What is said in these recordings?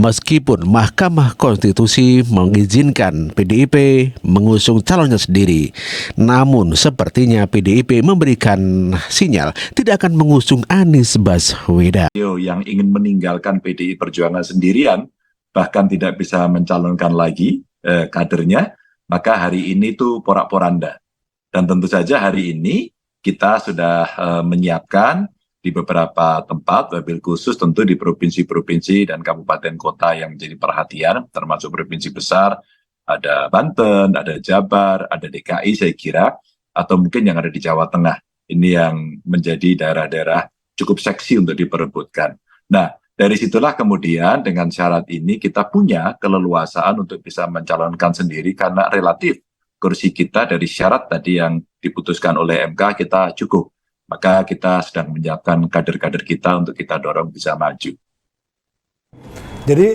Meskipun Mahkamah Konstitusi mengizinkan PDIP mengusung calonnya sendiri, namun sepertinya PDIP memberikan sinyal tidak akan mengusung Anies Baswedan. Yang ingin meninggalkan PDI Perjuangan sendirian, bahkan tidak bisa mencalonkan lagi kadernya, maka hari ini tuh porak-poranda. Dan tentu saja hari ini kita sudah menyiapkan di beberapa tempat, wabil khusus tentu di provinsi-provinsi dan kabupaten kota yang menjadi perhatian, termasuk provinsi besar, ada Banten, ada Jabar, ada DKI saya kira, atau mungkin yang ada di Jawa Tengah. Ini yang menjadi daerah-daerah cukup seksi untuk diperebutkan. Nah, dari situlah kemudian dengan syarat ini kita punya keleluasaan untuk bisa mencalonkan sendiri karena relatif kursi kita dari syarat tadi yang diputuskan oleh MK kita cukup. Maka kita sedang menyiapkan kader-kader kita untuk kita dorong bisa maju. Jadi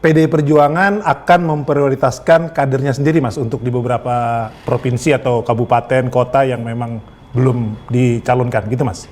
PDI Perjuangan akan memprioritaskan kadernya sendiri, Mas, untuk di beberapa provinsi atau kabupaten, kota yang memang belum dicalonkan, gitu, Mas?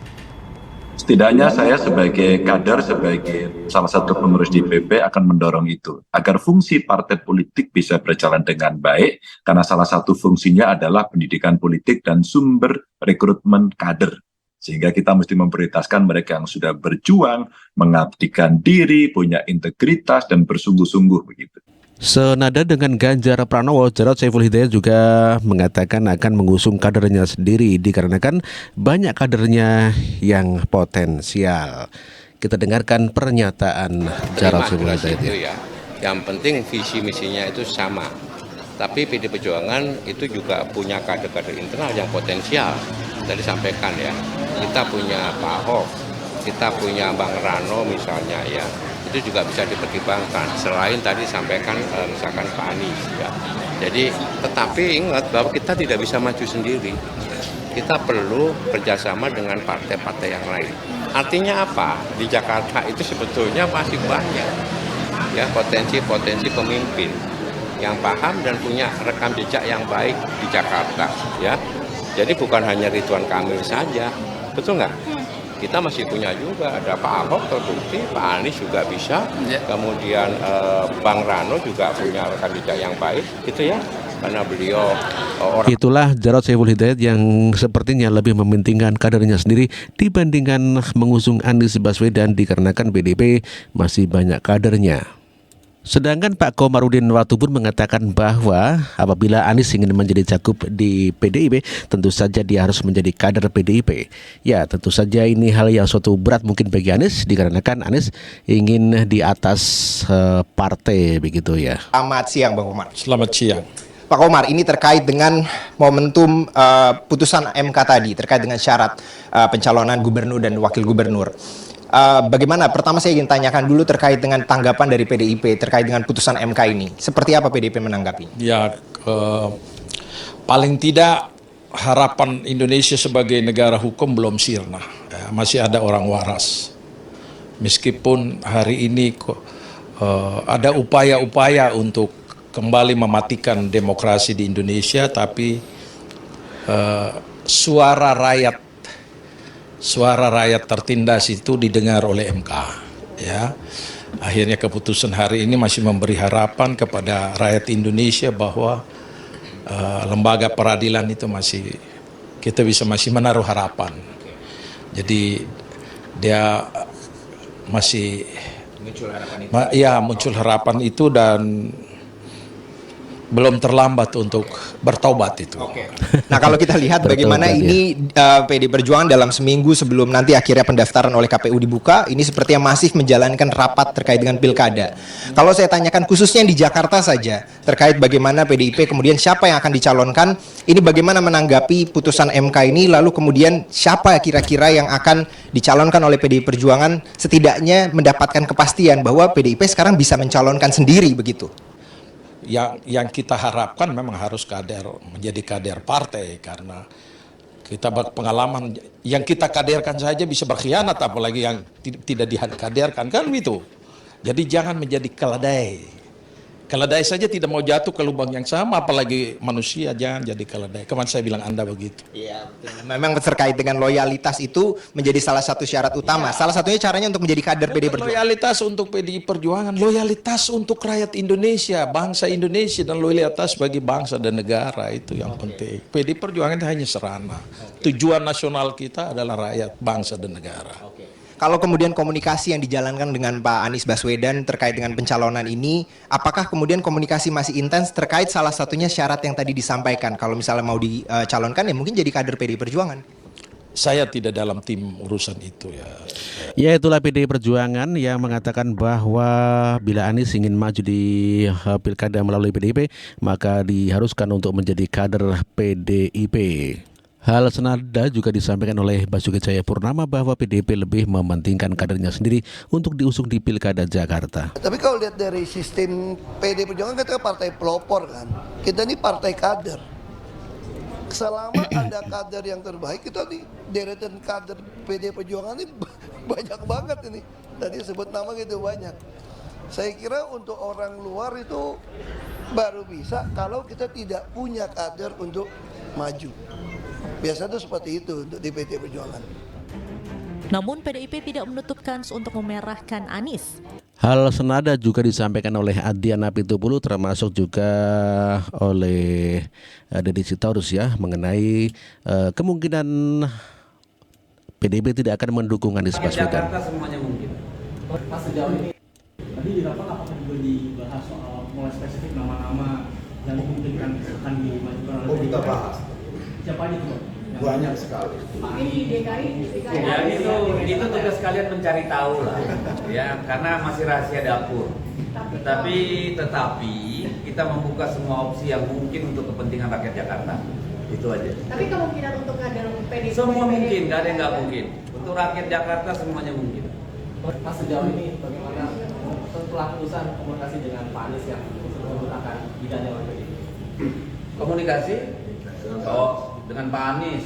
Setidaknya saya sebagai kader, sebagai salah satu pengurus DPP akan mendorong itu. Agar fungsi partai politik bisa berjalan dengan baik, karena salah satu fungsinya adalah pendidikan politik dan sumber rekrutmen kader. Sehingga kita mesti memprioritaskan mereka yang sudah berjuang, mengabdikan diri, punya integritas, dan bersungguh-sungguh begitu. Senada dengan Ganjar Pranowo, Jarod Saiful Hidayat juga mengatakan akan mengusung kadernya sendiri dikarenakan banyak kadernya yang potensial. Kita dengarkan pernyataan Jarod Saiful Hidayat. Ya. Yang penting visi misinya itu sama. Tapi PD Perjuangan itu juga punya kader-kader internal yang potensial. Tadi sampaikan ya, kita punya Pak Ahok, kita punya Bang Rano misalnya ya. Itu juga bisa dipertimbangkan. Selain tadi sampaikan misalkan Pak Anies ya. Jadi tetapi ingat bahwa kita tidak bisa maju sendiri. Kita perlu kerjasama dengan partai-partai yang lain. Artinya apa? Di Jakarta itu sebetulnya masih banyak ya potensi-potensi pemimpin yang paham dan punya rekam jejak yang baik di Jakarta ya. Jadi bukan hanya Ridwan Kamil saja. Betul nggak? Kita masih punya juga, ada Pak Ahok terbukti, Pak Anies juga bisa, kemudian Bang Rano juga punya rekam jejak yang baik, gitu ya, karena beliau orang. Itulah Jarod Saiful Hidayat yang sepertinya lebih mementingkan kadernya sendiri dibandingkan mengusung Anies Baswedan dikarenakan PDIP masih banyak kadernya. Sedangkan Pak Komarudin Watubun mengatakan bahwa apabila Anies ingin menjadi cagup di PDIP, tentu saja dia harus menjadi kader PDIP. Ya, tentu saja ini hal yang suatu berat mungkin bagi Anies, dikarenakan Anies ingin di atas partai begitu ya. Selamat siang Bang Komar. Selamat siang. Pak Komar, ini terkait dengan momentum putusan MK tadi, terkait dengan syarat pencalonan gubernur dan wakil gubernur. Bagaimana? Pertama saya ingin tanyakan dulu terkait dengan tanggapan dari PDIP terkait dengan putusan MK ini. Seperti apa PDIP menanggapi? Ya, paling tidak harapan Indonesia sebagai negara hukum belum sirna. Ya, masih ada orang waras. Meskipun hari ini ada upaya-upaya untuk kembali mematikan demokrasi di Indonesia, tapi suara rakyat tertindas itu didengar oleh MK. Ya, akhirnya keputusan hari ini masih memberi harapan kepada rakyat Indonesia bahwa lembaga peradilan itu kita masih menaruh harapan. Jadi dia masih muncul harapan itu dan belum terlambat untuk bertobat itu. Oke. Nah kalau kita lihat bagaimana ini PD Perjuangan dalam seminggu sebelum nanti akhirnya pendaftaran oleh KPU dibuka, ini sepertinya masih menjalankan rapat terkait dengan pilkada. Kalau saya tanyakan khususnya di Jakarta saja, terkait bagaimana PDIP kemudian siapa yang akan dicalonkan, ini bagaimana menanggapi putusan MK ini, lalu kemudian siapa kira-kira yang akan dicalonkan oleh PDI Perjuangan, setidaknya mendapatkan kepastian bahwa PDIP sekarang bisa mencalonkan sendiri begitu. Yang kita harapkan memang harus menjadi kader partai, karena kita berpengalaman yang kita kaderkan saja bisa berkhianat, apalagi yang tidak dikaderkan kan gitu. Jadi jangan menjadi keledai. Keledai saja tidak mau jatuh ke lubang yang sama, apalagi manusia, jangan jadi keledai. Kemarin saya bilang Anda begitu. Iya, betul. Memang terkait dengan loyalitas itu menjadi salah satu syarat utama. Salah satunya caranya untuk menjadi kader PDI Perjuangan. Loyalitas untuk PDI Perjuangan, loyalitas untuk rakyat Indonesia, bangsa Indonesia, dan loyalitas bagi bangsa dan negara, itu yang penting. PDI Perjuangan itu hanya sarana. Tujuan nasional kita adalah rakyat, bangsa dan negara. Kalau kemudian komunikasi yang dijalankan dengan Pak Anies Baswedan terkait dengan pencalonan ini, apakah kemudian komunikasi masih intens terkait salah satunya syarat yang tadi disampaikan? Kalau misalnya mau dicalonkan ya mungkin jadi kader PDI Perjuangan. Saya tidak dalam tim urusan itu ya. Ya, itulah PDI Perjuangan yang mengatakan bahwa bila Anies ingin maju di pilkada melalui PDIP, maka diharuskan untuk menjadi kader PDIP. Hal senada juga disampaikan oleh Basuki Cahayapurnama bahwa PDIP lebih mementingkan kadernya sendiri untuk diusung di pilkada Jakarta. Tapi kalau lihat dari sistem PDI Perjuangan, kita partai pelopor kan, kita ini partai kader. Selama ada kader yang terbaik, kita di deretan kader PDI Perjuangan ini banyak banget ini. Tadi sebut nama gitu banyak. Saya kira untuk orang luar itu baru bisa kalau kita tidak punya kader untuk maju. Biasa itu seperti itu untuk di PDI Perjuangan. Namun PDIP tidak menutup kans untuk memerahkan Anies. Hal senada juga disampaikan oleh Adiana Pitupulu termasuk juga oleh Deddy Sitorus ya mengenai kemungkinan PDIP tidak akan mendukung Anies Baswedan. Jakarta semuanya mungkin. Pas sejauh ini tadi di rapat apakah juga dibahas soal mulai spesifik nama-nama yang dimungkinkan akan dimajukan oleh kita bahas. Siapa aja tuh? Banyak sekali. Ini di DKI. Ya itu tugas kalian mencari tahu lah, ya karena masih rahasia dapur. Tetapi kita membuka semua opsi yang mungkin untuk kepentingan rakyat Jakarta. Itu aja. Tapi kemungkinan untuk kader PDIP semua mungkin, nggak ada yang nggak mungkin. Untuk rakyat Jakarta semuanya mungkin. Pas sejauh ini bagaimana setelah keputusan komunikasi dengan Pak Anies yang menggunakan bidangnya oleh PDIP? Komunikasi? Oh, dengan Pak Anies.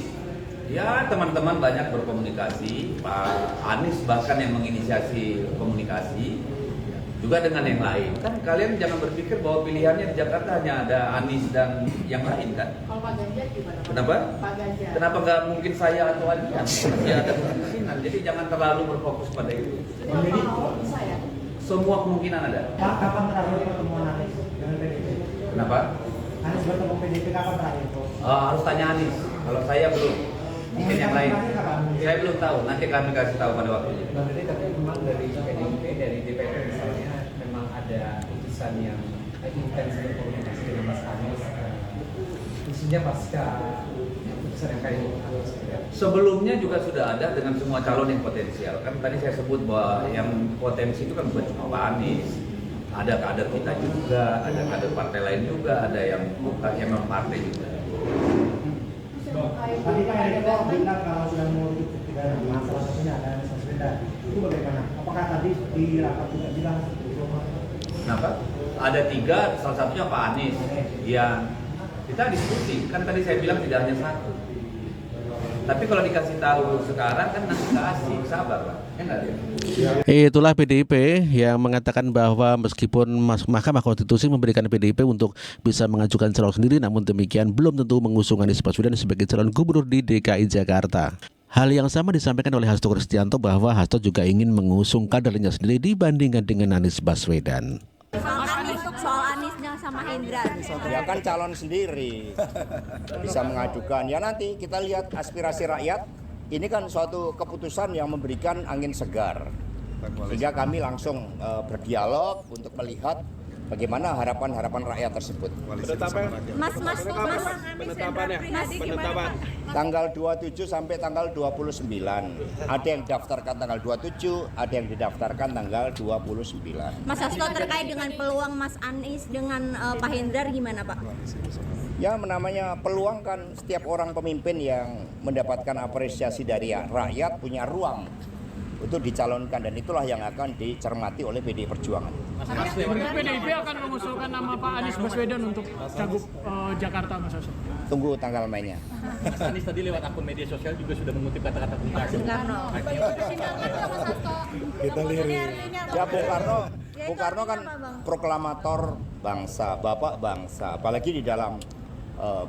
Ya, teman-teman banyak berkomunikasi. Pak Anies bahkan yang menginisiasi komunikasi. Juga dengan yang lain. Kan kalian jangan berpikir bahwa pilihannya di Jakarta hanya ada Anies dan yang lain kan? Kalau Pak Ganjar gimana? Kenapa? Pak Ganjar. Kenapa nggak mungkin saya atau Anies? Masih ada kemungkinan. Jadi jangan terlalu berfokus pada itu. Jadi saya. Semua kemungkinan ada. Pak, kapan terakhir pertemuan Anies dengan PDIP? Kenapa? Anies bertemu PDIP kapan terakhir? Harus tanya Anies. Kalau saya belum. Mungkin yang lain. Saya belum tahu. Nanti kami kasih tahu pada waktunya. Berarti tapi memang dari PDIP, dari DPP misalnya, memang ada putusan yang intens berkomunikasi dengan Mas Anies. Khususnya pasca putusan yang kayak ini. Sebelumnya juga sudah ada dengan semua calon yang potensial. Kan tadi saya sebut bahwa yang potensi itu kan bukan cuma Pak Anies. Ada kader kita juga, ada kader partai lain juga, ada yang bukan yang non partai juga. Tadi Pak Erick bilang kalau sudah mau tidak masalah satunya ada Anies Baswedan. Itu bagaimana? Apakah tadi di rapat juga bilang itu? Kenapa? Ada 3, salah satunya Pak Anies. Ya, kita diskusi. Kan tadi saya bilang tidak hanya satu. Tapi kalau dikasih tahu sekarang kan nanti kasih, sabar lah. Enak ya. Itulah PDIP yang mengatakan bahwa meskipun Mahkamah Konstitusi memberikan PDIP untuk bisa mengajukan calon sendiri, namun demikian belum tentu mengusung Anies Baswedan sebagai calon gubernur di DKI Jakarta. Hal yang sama disampaikan oleh Hasto Kristianto bahwa Hasto juga ingin mengusung kadernya sendiri dibandingkan dengan Anies Baswedan. Soal Aniesnya sama Hendra. Ya kan calon sendiri bisa mengajukan. Ya nanti kita lihat aspirasi rakyat. Ini kan suatu keputusan yang memberikan angin segar. Sehingga kami langsung berdialog untuk melihat bagaimana harapan-harapan rakyat tersebut. Mas, Penetapan tanggal 27 sampai tanggal 29. Ada yang didaftarkan tanggal 27, ada yang didaftarkan tanggal 29. Mas Hasto terkait dengan peluang Mas Anies dengan Pak Hendrar gimana Pak? Ya namanya peluang kan setiap orang pemimpin yang mendapatkan apresiasi dari rakyat punya ruang untuk dicalonkan dan itulah yang akan dicermati oleh PDI Perjuangan. PDIP akan mengusulkan nama Pak Anies Baswedan untuk cagup Jakarta, Mas Hasto. Tunggu tanggal mainnya. Mas Anies tadi lewat akun media sosial juga sudah mengutip kata-kata Bung Karno. Kita lirik. Ya Bung Karno Bung Karno kan proklamator bangsa, bapak bangsa. Apalagi di dalam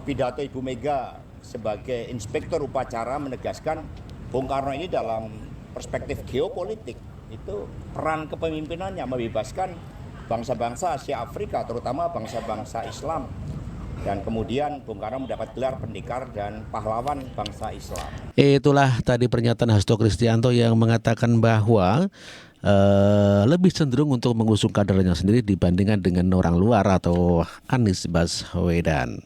pidato Ibu Mega sebagai inspektur upacara menegaskan Bung Karno ini dalam perspektif geopolitik itu peran kepemimpinannya membebaskan bangsa-bangsa Asia Afrika, terutama bangsa-bangsa Islam. Dan kemudian Bung Karno mendapat gelar pendekar dan pahlawan bangsa Islam. Itulah tadi pernyataan Hasto Kristianto yang mengatakan bahwa lebih cenderung untuk mengusung kadernya sendiri dibandingkan dengan orang luar atau Anies Baswedan.